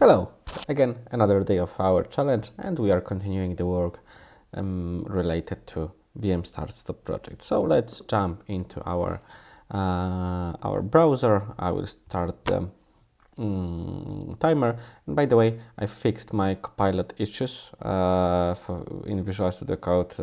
Hello, again another day of our challenge, and we are continuing the work related to VM start stop project. So let's jump into our browser. I will start the timer. And by the way, I fixed my Copilot issues in Visual Studio Code.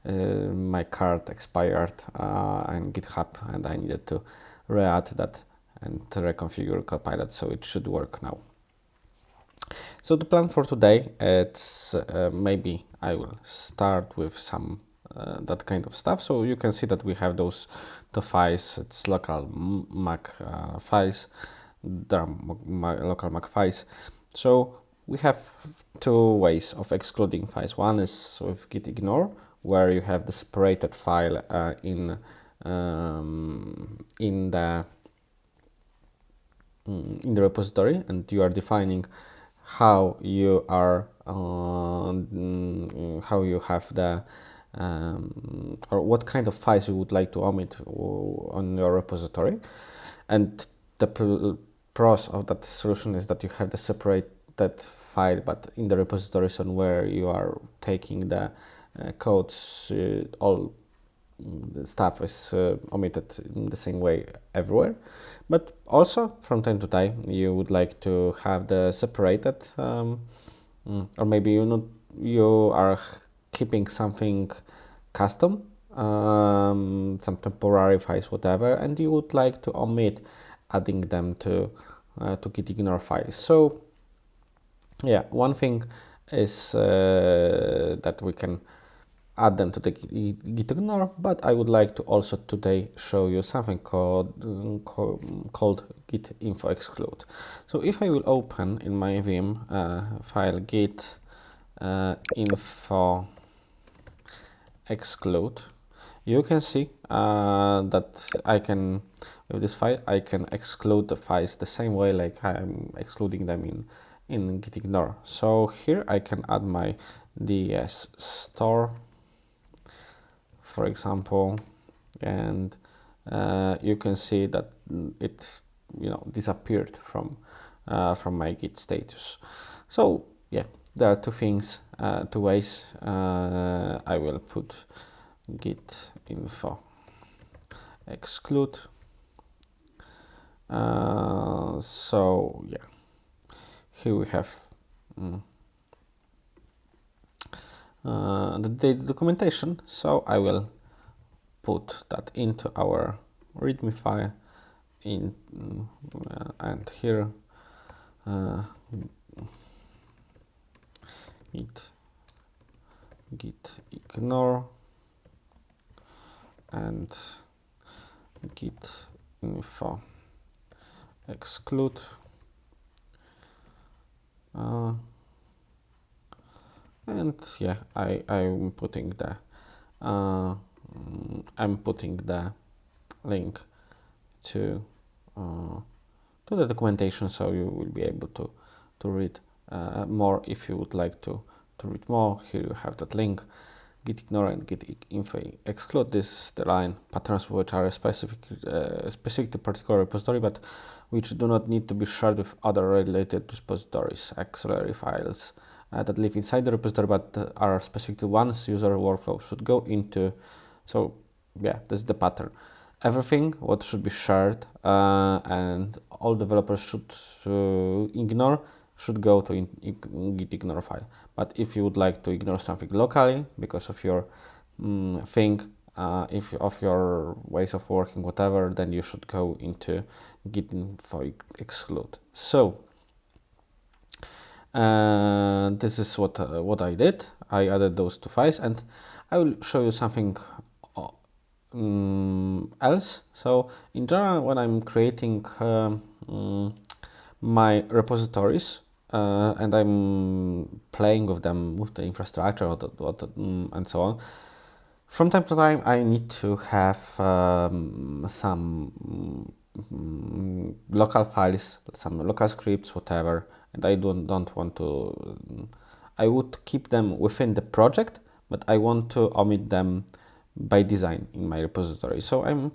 My card expired in GitHub, and I needed to re-add that and reconfigure Copilot, so it should work now. So the plan for today, it's maybe I will start with some that kind of stuff. So you can see that we have those two files. It's local Mac files. There are local Mac files. So we have two ways of excluding files. One is with gitignore, where you have the separated file in the repository, and you are defining how you are how you have the or what kind of files you would like to omit on your repository. And the pros of that solution is that you have the separated file, but in the repositories on where you are taking the codes, all the stuff is omitted in the same way everywhere. But also from time to time you would like to have the separated or maybe you are keeping something custom, some temporary files, whatever, and you would like to omit adding them to gitignore files. So yeah, one thing is that we can add them to the gitignore, but I would like to also today show you something called git info exclude. So if I will open in my Vim file git info exclude, you can see that I can, with this file, I can exclude the files the same way like I'm excluding them in gitignore. So here I can add my DS store, for example, and you can see that it disappeared from my git status. So yeah, there are two things, two ways. I will put git info exclude. So yeah, here we have the documentation. So I will put that into our README file and here git ignore and git info exclude. And yeah, I'm putting the link to the documentation, so you will be able to read more if you would like to read more. Here you have that link, gitignore and git info exclude. This is the line patterns which are specific to particular repository, but which do not need to be shared with other related repositories, auxiliary files that live inside the repository but are specific to one's user workflow should go into. So yeah, this is the pattern. Everything what should be shared and all developers should ignore should go to gitignore file. But if you would like to ignore something locally because of your thing, if of your ways of working, whatever, then you should go into git info exclude. So this is what I did. I added those two files, and I will show you something else. So in general, when I'm creating my repositories and I'm playing with them, with the infrastructure and so on, from time to time I need to have some local files, some local scripts, whatever, and I don't want to. I would keep them within the project, but I want to omit them by design in my repository. So I'm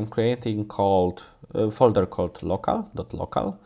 creating folder called local.local,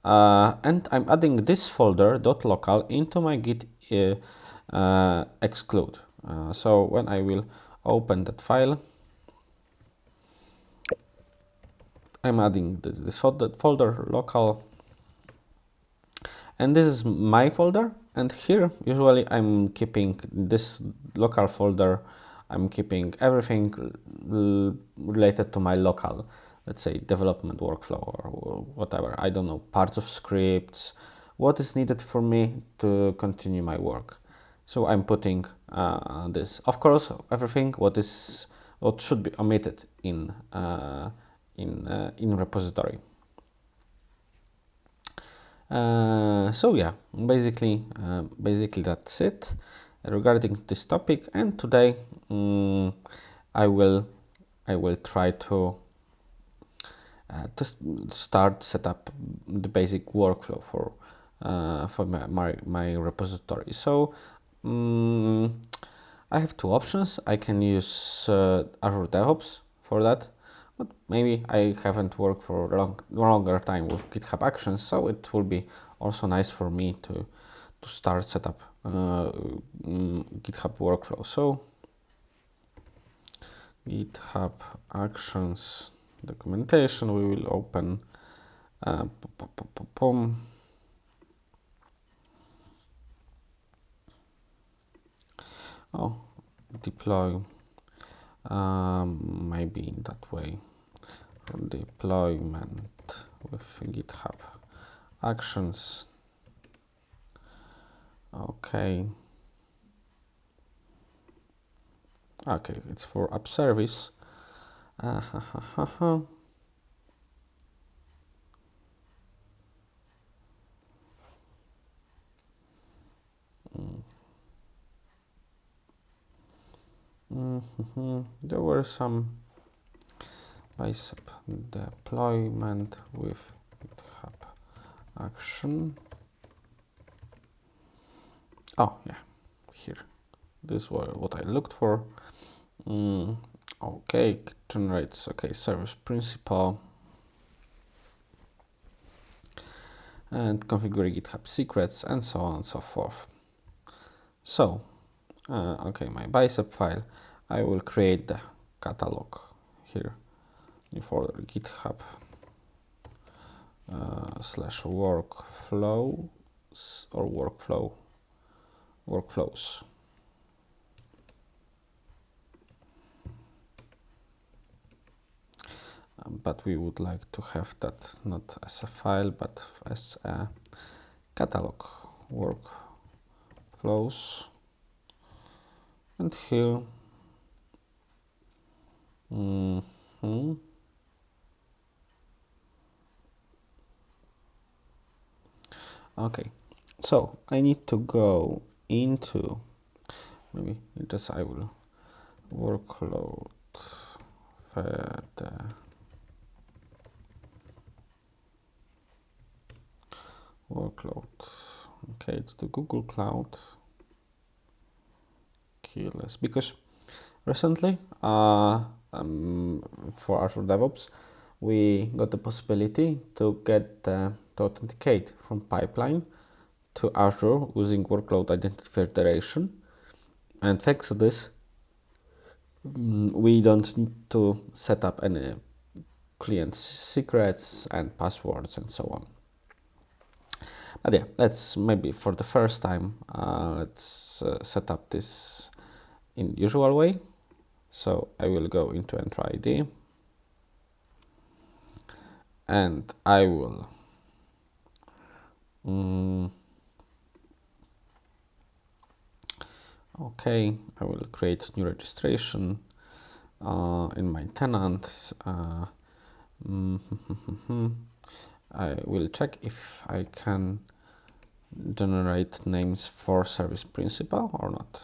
and I'm adding this folder .local into my git exclude. So when I will open that file, I'm adding this folder local, and this is my folder, and here usually I'm keeping this local folder. I'm keeping everything related to my local, let's say, development workflow or whatever. I don't know, parts of scripts, what is needed for me to continue my work. So I'm putting this. Of course, everything what should be omitted in repository. So yeah, basically that's it regarding this topic. And today I will try to start set up the basic workflow for my repository. So I have two options. I can use Azure DevOps for that, but maybe I haven't worked for a longer time with GitHub Actions, so it will be also nice for me to start set up GitHub workflow. So GitHub Actions documentation, we will open deploy, maybe in that way, deployment with GitHub Actions. Okay, it's for app service. There were some bicep deployment with GitHub Action. Oh yeah, here. This was what I looked for. Okay, generates service principal and configure GitHub secrets and so on and so forth. So, my bicep file. I will create the catalog here. New folder GitHub /workflows or workflows. But we would like to have that not as a file, but as a catalog workflows. And here, okay, so I need to go into, maybe just I will workload workload. Okay, it's the Google Cloud. Keyless, because recently for Azure DevOps we got the possibility to get to authenticate from pipeline to Azure using workload identity federation, and thanks to this we don't need to set up any client secrets and passwords and so on. But yeah, let's maybe for the first time let's set up this in the usual way. So I will go into Enter ID and I will I will create new registration in my tenant. I will check if I can generate names for service principal or not.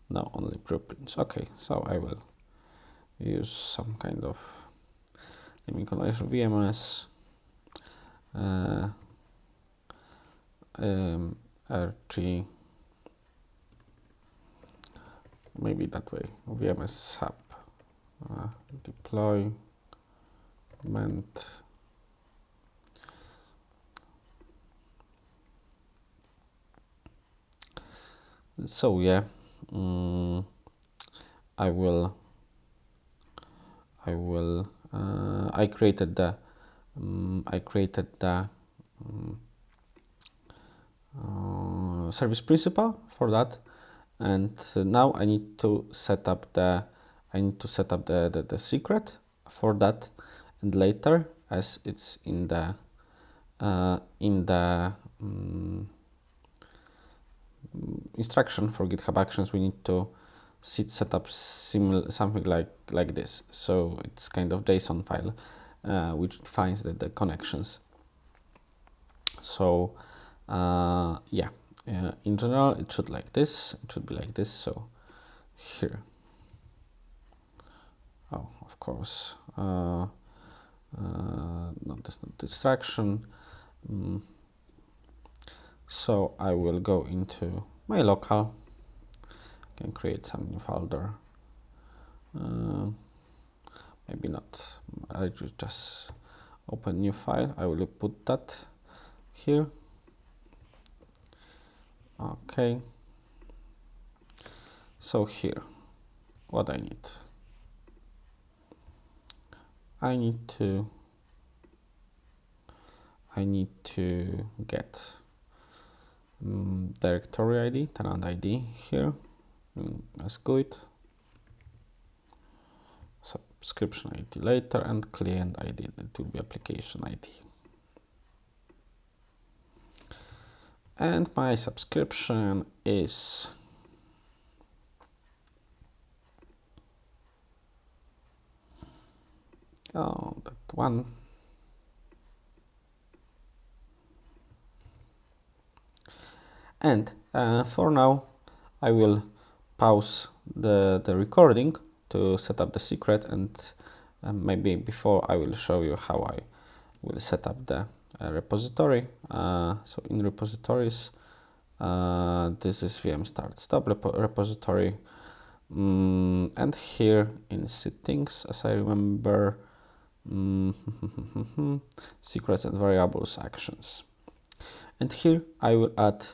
No, only blueprints. Okay, so I will use some kind of naming convention VMS rg, maybe that way, vms sub deployment. So yeah, I created the service principal for that, and now I need to set up the the secret for that, and later, as it's in the instruction for GitHub Actions, we need to set up something like this. So it's kind of JSON file which defines the connections. So yeah, in general it should like this. It should be like this. So here, oh, of course, not this, not distraction. So I will go into my local, can create some new folder. Maybe not, I just open new file. I will put that here. Okay. So here, what I need to get directory ID, tenant ID here, exclude, subscription ID later, and client ID, that will be application ID. And my subscription is that one. And for now, I will pause the recording to set up the secret, and maybe before I will show you how I will set up the repository. So in repositories, this is VM start stop repository. And here in settings, as I remember, secrets and variables actions. And here I will add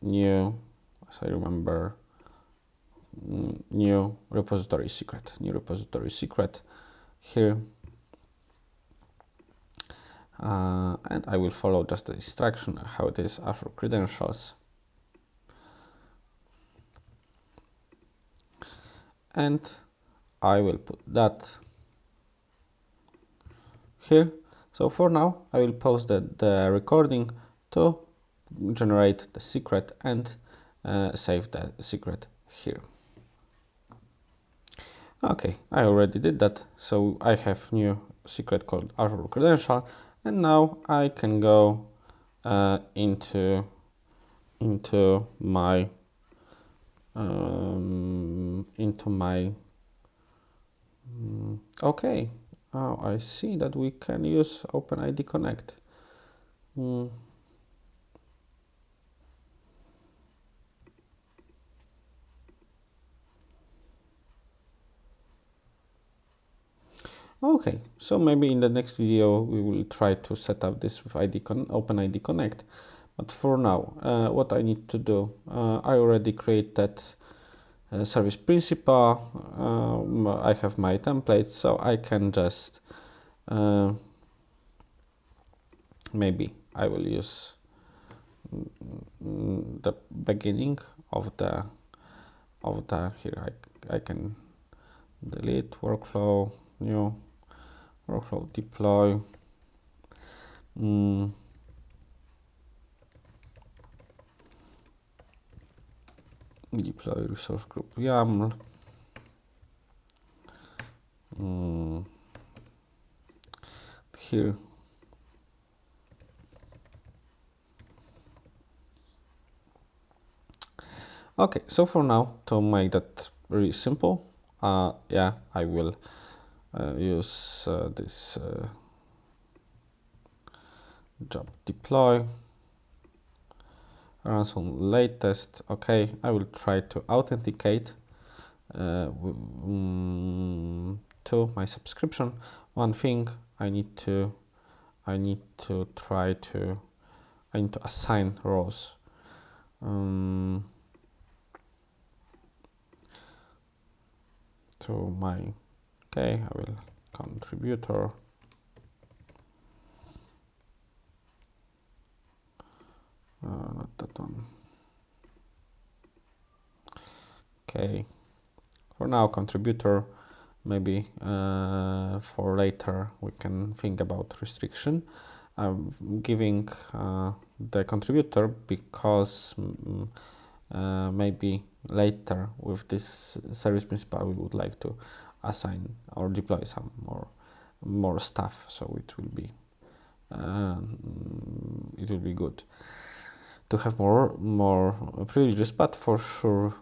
new, as I remember, new repository secret here. And I will follow just the instruction how it is Azure credentials. And I will put that here. So for now, I will pause the recording to generate the secret and save the secret here. Okay, I already did that. So I have new secret called Azure credential, and now I can go into my okay. Oh, I see that we can use OpenID Connect. Okay, so maybe in the next video we will try to set up this with OpenID Connect. But for now, what I need to do, I already created service principal. I have my template, so I can just maybe I will use the beginning of the here. I can delete workflow, new workflow, deploy. Deploy resource group YAML. Here. Okay, so for now, to make that really simple, yeah, I will use this job deploy. runs on latest. Okay, I will try to authenticate to my subscription. One thing I need to assign rows. To my, okay, I will contributor. Not that one. Okay, for now contributor. Maybe for later we can think about restriction. I'm giving the contributor because maybe later with this service principal we would like to assign or deploy some more stuff, so it will be good to have more privileges, but for sure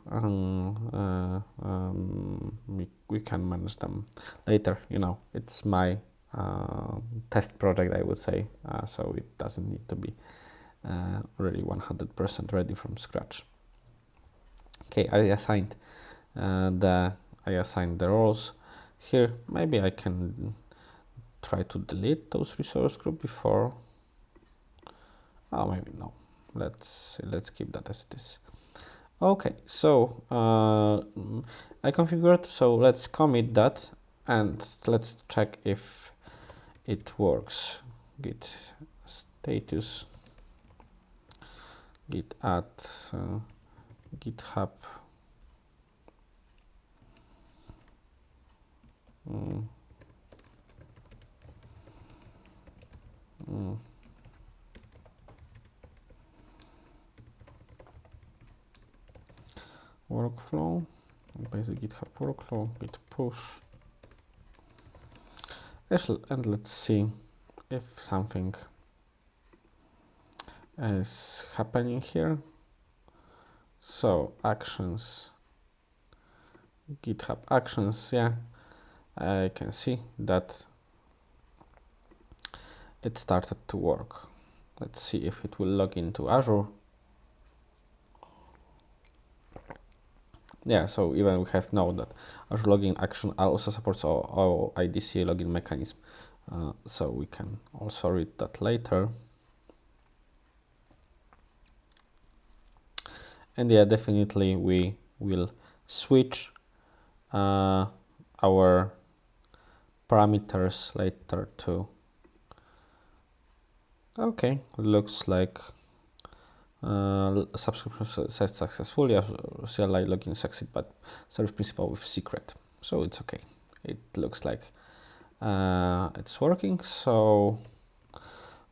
we can manage them later. It's my test project, I would say, so it doesn't need to be really 100% ready from scratch. Okay, I assigned the roles here. Maybe I can try to delete those resource group before. Oh, maybe no. Let's keep that as it is. Okay, so I configured, so let's commit that and let's check if it works. Git status, git add GitHub workflow, basic GitHub workflow, git push, and let's see if something is happening here. So actions, GitHub Actions, yeah, I can see that it started to work. Let's see if it will log into Azure. Yeah, so even we have now that Azure login action also supports our IDC login mechanism. So we can also read that later. And yeah, definitely we will switch our parameters later too. Okay, looks like subscription set successfully, CLI login succeed, but service principal with secret. So it's okay. It looks like it's working. So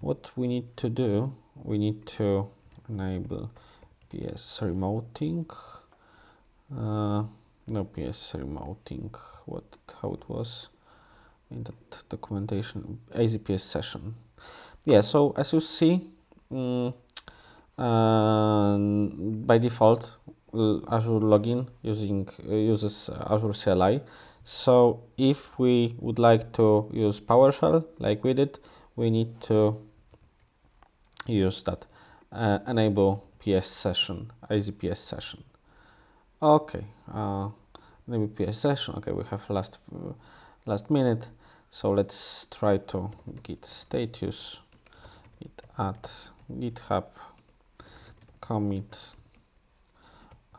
what we need to do, we need to enable PS remoting. No PS remoting. How it was in that documentation? AZPS session. Yeah. So as you see, by default, Azure login uses Azure CLI. So if we would like to use PowerShell like we did, we need to use that enable PS session, AZPS session. Okay, enable PS session. Okay, we have last minute. So let's try to git status, git add GitHub commit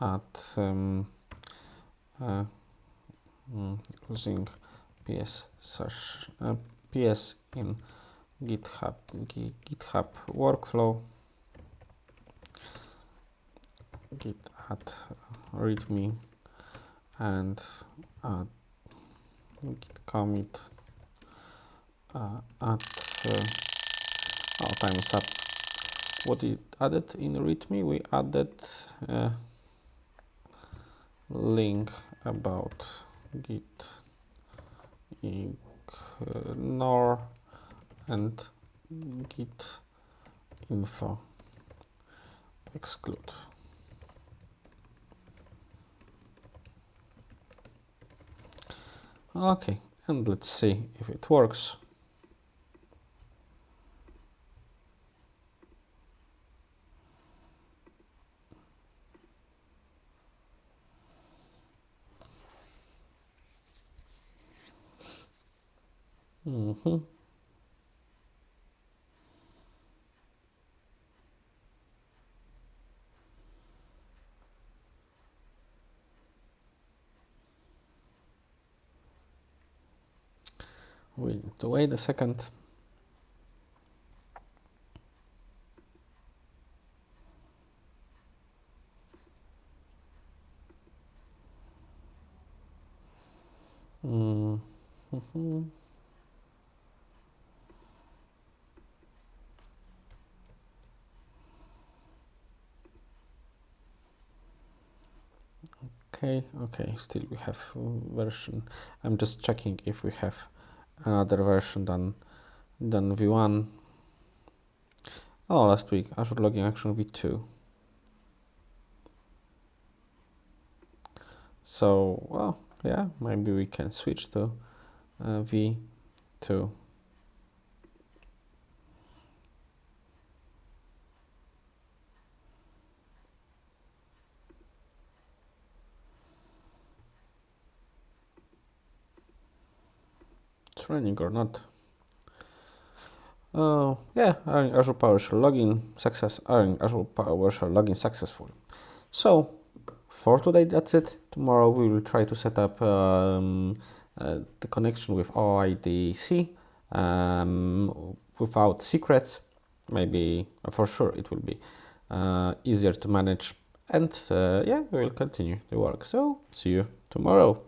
at using PS in GitHub workflow, git add readme and git commit at time is up. What it added in readme? We added link about gitignore and git info exclude. Okay, and let's see if it works. Mm-hmm. We need to wait a second. Mm-hmm. Okay, still we have version. I'm just checking if we have another version than V1. Oh, last week, Azure Login Action V2. So, well, yeah, maybe we can switch to V2. It's running or not? Yeah, Azure PowerShell login success. Azure PowerShell login successful. So for today, that's it. Tomorrow we will try to set up the connection with OIDC without secrets. Maybe for sure it will be easier to manage. And yeah, we will continue the work. So see you tomorrow.